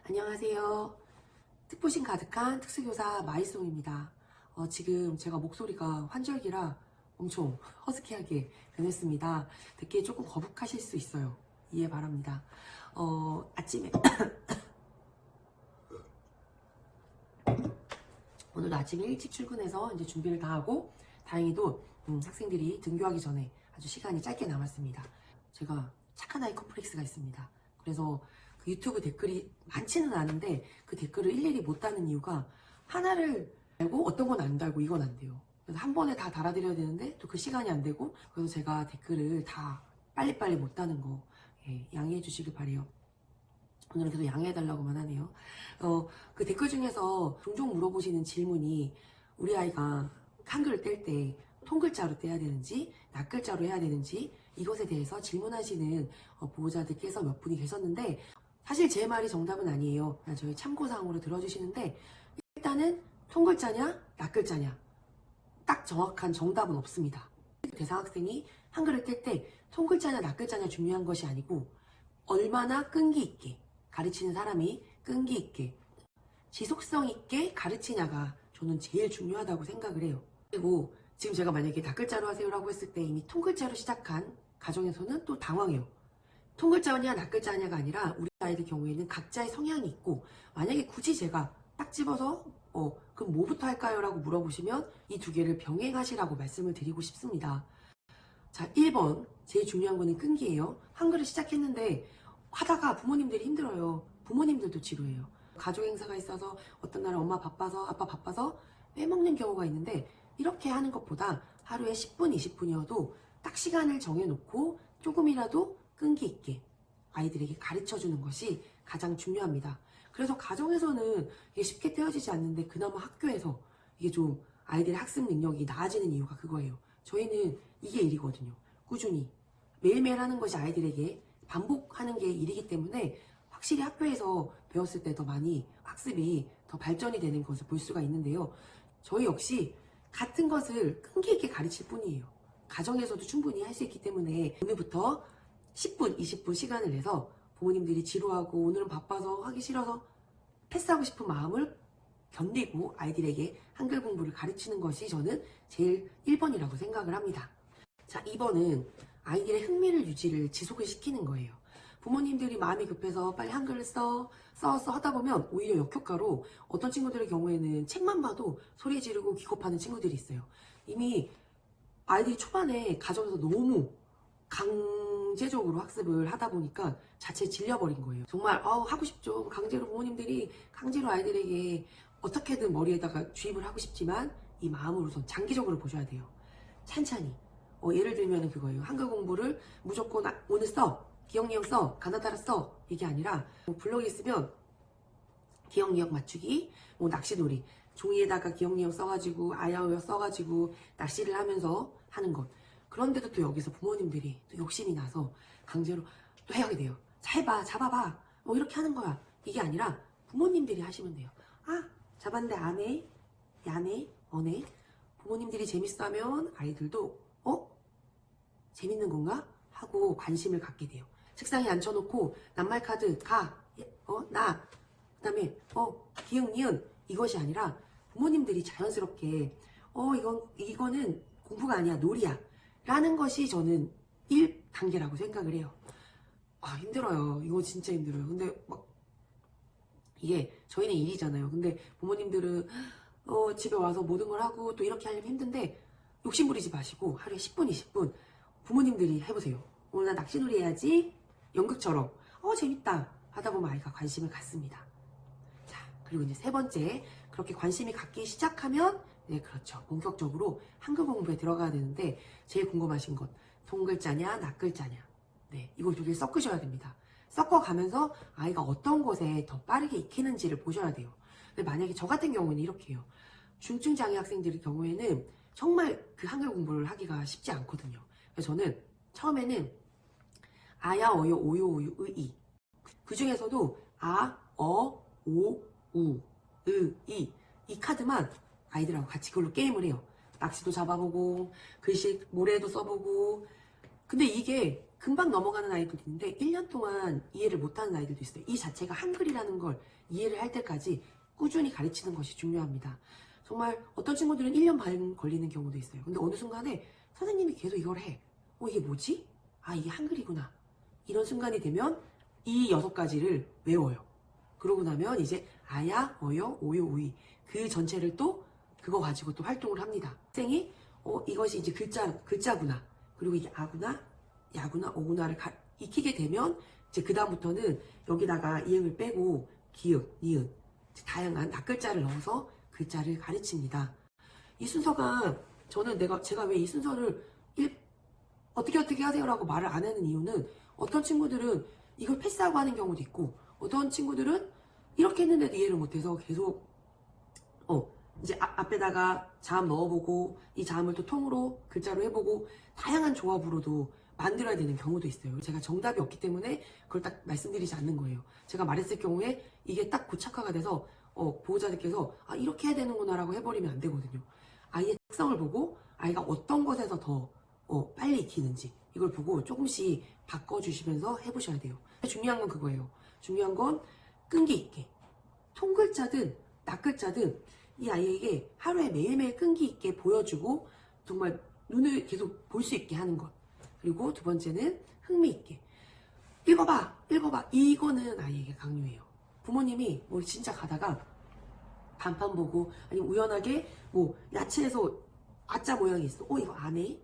안녕하세요. 특보심 가득한 특수교사 마이송입니다. 지금 제가 목소리가 환절기라 엄청 허스키하게 변했습니다. 듣기에 조금 거북하실 수 있어요. 이해 바랍니다. 아침에 오늘도 아침에 일찍 출근해서 이제 준비를 다 하고 다행히도 학생들이 등교하기 전에 아주 시간이 짧게 남았습니다. 제가 착한 아이 컴플렉스가 있습니다. 그래서 그 유튜브 댓글이 많지는 않은데 그 댓글을 일일이 못 다는 이유가 하나를 달고 어떤 건 안 달고 이건 안 돼요. 그래서 한 번에 다 달아드려야 되는데 또 그 시간이 안 되고, 그래서 제가 댓글을 다 빨리빨리 못 다는 거 양해해 주시길 바래요. 오늘은 계속 양해해달라고만 하네요. 그 댓글 중에서 종종 물어보시는 질문이 우리 아이가 한글을 뗄 때 통글자로 떼야 되는지 낱글자로 해야 되는지 이것에 대해서 질문하시는 보호자들께서 몇 분이 계셨는데, 사실 제 말이 정답은 아니에요. 그냥 저희 참고사항으로 들어주시는데, 일단은 통글자냐 낱글자냐 딱 정확한 정답은 없습니다. 대상 학생이 한글을 뗄 때 통글자냐 낱글자냐 중요한 것이 아니고 얼마나 끈기 있게 가르치는 사람이 끈기 있게 지속성 있게 가르치냐가 저는 제일 중요하다고 생각을 해요. 그리고 지금 제가 만약에 낱글자로 하세요라고 했을 때 이미 통글자로 시작한 가정에서는 또 당황해요. 통글자냐 낱글자냐가 아니라 우리 아이들 경우에는 각자의 성향이 있고, 만약에 굳이 제가 딱 집어서 그럼 뭐부터 할까요? 라고 물어보시면 이 두 개를 병행하시라고 말씀을 드리고 싶습니다. 자, 1번 제일 중요한 거는 끈기예요. 한글을 시작했는데 하다가 부모님들이 힘들어요. 부모님들도 지루해요. 가족 행사가 있어서 어떤 날은 엄마 바빠서 아빠 바빠서 빼먹는 경우가 있는데, 이렇게 하는 것보다 하루에 10분 20분이어도 딱 시간을 정해놓고 조금이라도 끈기 있게 아이들에게 가르쳐주는 것이 가장 중요합니다. 그래서 가정에서는 이게 쉽게 떼어지지 않는데 그나마 학교에서 이게 좀 아이들의 학습 능력이 나아지는 이유가 그거예요. 저희는 이게 일이거든요. 꾸준히 매일매일 하는 것이 아이들에게 반복하는 게 일이기 때문에 확실히 학교에서 배웠을 때 더 많이 학습이 더 발전이 되는 것을 볼 수가 있는데요. 저희 역시 같은 것을 끈기 있게 가르칠 뿐이에요. 가정에서도 충분히 할 수 있기 때문에 오늘부터 10분, 20분 시간을 내서 부모님들이 지루하고 오늘은 바빠서 하기 싫어서 패스하고 싶은 마음을 견디고 아이들에게 한글 공부를 가르치는 것이 저는 제일 1번이라고 생각을 합니다. 자, 2번은 아이들의 흥미를 유지를 지속을 시키는 거예요. 부모님들이 마음이 급해서 빨리 한글을 써 하다 보면 오히려 역효과로 어떤 친구들의 경우에는 책만 봐도 소리 지르고 기겁하는 친구들이 있어요. 이미 아이들이 초반에 가정에서 너무 강제적으로 학습을 하다 보니까 자체 질려버린 거예요. 정말 하고 싶죠. 강제로 부모님들이 강제로 아이들에게 어떻게든 머리에다가 주입을 하고 싶지만 이 마음을 우선 장기적으로 보셔야 돼요. 찬찬히. 예를 들면 그거예요. 한글 공부를 무조건 오늘 써, 기억력 써, 가나다라 써, 이게 아니라 블록에 있으면 기억력 맞추기, 낚시놀이, 종이에다가 기억력 써가지고 아야어여 써가지고 낚시를 하면서 하는 것. 그런데도 또 여기서 부모님들이 또 욕심이 나서 강제로 또 해야 돼요. 자, 해봐, 잡아봐, 이렇게 하는 거야. 이게 아니라 부모님들이 하시면 돼요. 잡았는데 안 해, 야네, 어네. 부모님들이 재밌어하면 아이들도 재밌는 건가? 하고 관심을 갖게 돼요. 책상에 앉혀놓고 낱말카드 나, 그 다음에 기흥, 니은, 이것이 아니라 부모님들이 자연스럽게 이거는 공부가 아니야, 놀이야 라는 것이 저는 1단계라고 생각을 해요. 힘들어요. 이거 진짜 힘들어요. 근데 이게 저희는 일이잖아요. 근데 부모님들은 집에 와서 모든 걸 하고 또 이렇게 하려면 힘든데 욕심 부리지 마시고 하루에 10분 20분 부모님들이 해보세요. 오늘 나 낚시놀이 해야지. 연극처럼 재밌다 하다 보면 아이가 관심을 갖습니다. 자, 그리고 이제 세 번째, 그렇게 관심이 갖기 시작하면 그렇죠, 본격적으로 한글 공부에 들어가야 되는데, 제일 궁금하신 것 통글자냐 낱글자냐, 이걸 두 개 섞으셔야 됩니다. 섞어가면서 아이가 어떤 것에 더 빠르게 익히는지를 보셔야 돼요. 근데 만약에 저 같은 경우는 이렇게 해요. 중증 장애 학생들의 경우에는 정말 그 한글 공부를 하기가 쉽지 않거든요. 그래서 저는 처음에는 아야 어요 오요 우유 의이, 그 중에서도 아, 어, 오, 우, 이 카드만 아이들하고 같이 그걸로 게임을 해요. 낚시도 잡아보고 글씨 모래도 써보고. 근데 이게 금방 넘어가는 아이들도 있는데 1년 동안 이해를 못하는 아이들도 있어요. 이 자체가 한글이라는 걸 이해를 할 때까지 꾸준히 가르치는 것이 중요합니다. 정말 어떤 친구들은 1년 반 걸리는 경우도 있어요. 근데 어느 순간에 선생님이 계속 이걸 해. 이게 뭐지? 아, 이게 한글이구나. 이런 순간이 되면 이 6가지를 외워요. 그러고 나면 이제 아야, 어여, 오요, 우이 그 전체를 또 그거 가지고 또 활동을 합니다. 학생이 이것이 이제 글자구나. 그리고 이게 아구나, 야구나, 오구나를 익히게 되면 이제 그 다음부터는 여기다가 이응을 빼고 기역, 니은 다양한 낱글자를 넣어서 글자를 가르칩니다. 이 순서가 저는 제가 왜 이 순서를 어떻게 하세요라고 말을 안 하는 이유는 어떤 친구들은 이걸 패스하고 하는 경우도 있고 어떤 친구들은 이렇게 했는데도 이해를 못해서 계속 이제 앞에다가 자음 넣어보고 이 자음을 또 통으로 글자로 해보고 다양한 조합으로도 만들어야 되는 경우도 있어요. 제가 정답이 없기 때문에 그걸 딱 말씀드리지 않는 거예요. 제가 말했을 경우에 이게 딱 고착화가 돼서 보호자들께서 아 이렇게 해야 되는구나 라고 해버리면 안 되거든요. 아이의 특성을 보고 아이가 어떤 것에서 더 빨리 익히는지 이걸 보고 조금씩 바꿔주시면서 해보셔야 돼요. 중요한 건 그거예요. 중요한 건 끈기 있게 통글자든 낱글자든 이 아이에게 하루에 매일매일 끈기 있게 보여주고 정말 눈을 계속 볼 수 있게 하는 것. 그리고 두 번째는 흥미 있게 읽어봐 이거는 아이에게 강요해요. 부모님이 뭐 진짜 가다가 간판 보고 아니면 우연하게 뭐 야채에서 아자 모양이 있어 이거 안 해?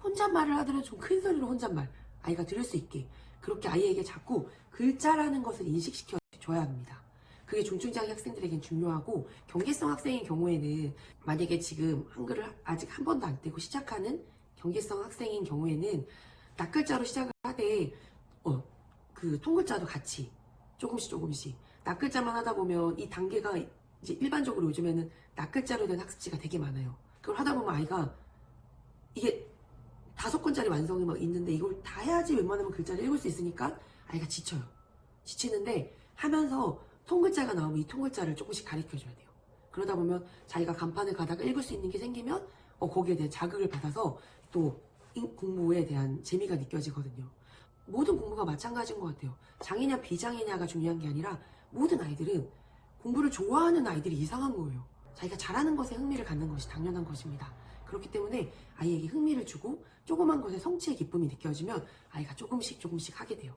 혼잣말을 하더라도 좀 큰 소리로 혼잣말 아이가 들을 수 있게 그렇게 아이에게 자꾸 글자라는 것을 인식시켜 줘야 합니다. 그게 중증장애 학생들에겐 중요하고 경계성 학생인 경우에는 만약에 지금 한글을 아직 한 번도 안 떼고 시작하는 경계성 학생인 경우에는 낱글자로 시작을 하되 그 통글자도 같이 조금씩 낱글자만 하다 보면 이 단계가 이제 일반적으로 요즘에는 낱글자로 된 학습지가 되게 많아요. 그걸 하다 보면 아이가 이게 5권짜리 완성이 막 있는데 이걸 다 해야지 웬만하면 글자를 읽을 수 있으니까 아이가 지쳐요. 지치는데 하면서 통글자가 나오면 이 통글자를 조금씩 가르쳐줘야 돼요. 그러다 보면 자기가 간판을 가다가 읽을 수 있는 게 생기면 거기에 대한 자극을 받아서 또 공부에 대한 재미가 느껴지거든요. 모든 공부가 마찬가지인 것 같아요. 장애냐 비장애냐가 중요한 게 아니라 모든 아이들은 공부를 좋아하는 아이들이 이상한 거예요. 자기가 잘하는 것에 흥미를 갖는 것이 당연한 것입니다. 그렇기 때문에 아이에게 흥미를 주고 조그만 것에 성취의 기쁨이 느껴지면 아이가 조금씩 하게 돼요.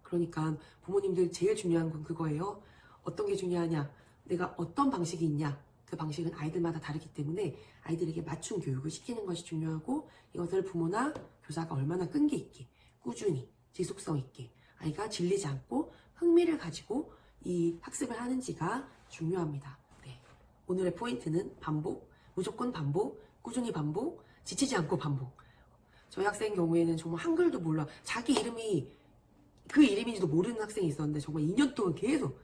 그러니까 부모님들 제일 중요한 건 그거예요. 어떤 게 중요하냐, 내가 어떤 방식이 있냐, 그 방식은 아이들마다 다르기 때문에 아이들에게 맞춤 교육을 시키는 것이 중요하고 이것을 부모나 교사가 얼마나 끈기 있게 꾸준히 지속성 있게 아이가 질리지 않고 흥미를 가지고 이 학습을 하는지가 중요합니다. 네. 오늘의 포인트는 반복, 무조건 반복, 꾸준히 반복, 지치지 않고 반복. 저희 학생 경우에는 정말 한글도 몰라 자기 이름이 그 이름인지도 모르는 학생이 있었는데 정말 2년 동안 계속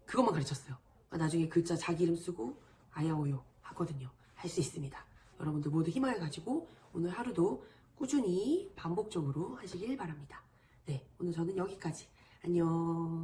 그것만 가르쳤어요. 나중에 글자 자기 이름 쓰고 아야오요 하거든요. 할 수 있습니다. 여러분들 모두 희망을 가지고 오늘 하루도 꾸준히 반복적으로 하시길 바랍니다. 네, 오늘 저는 여기까지. 안녕.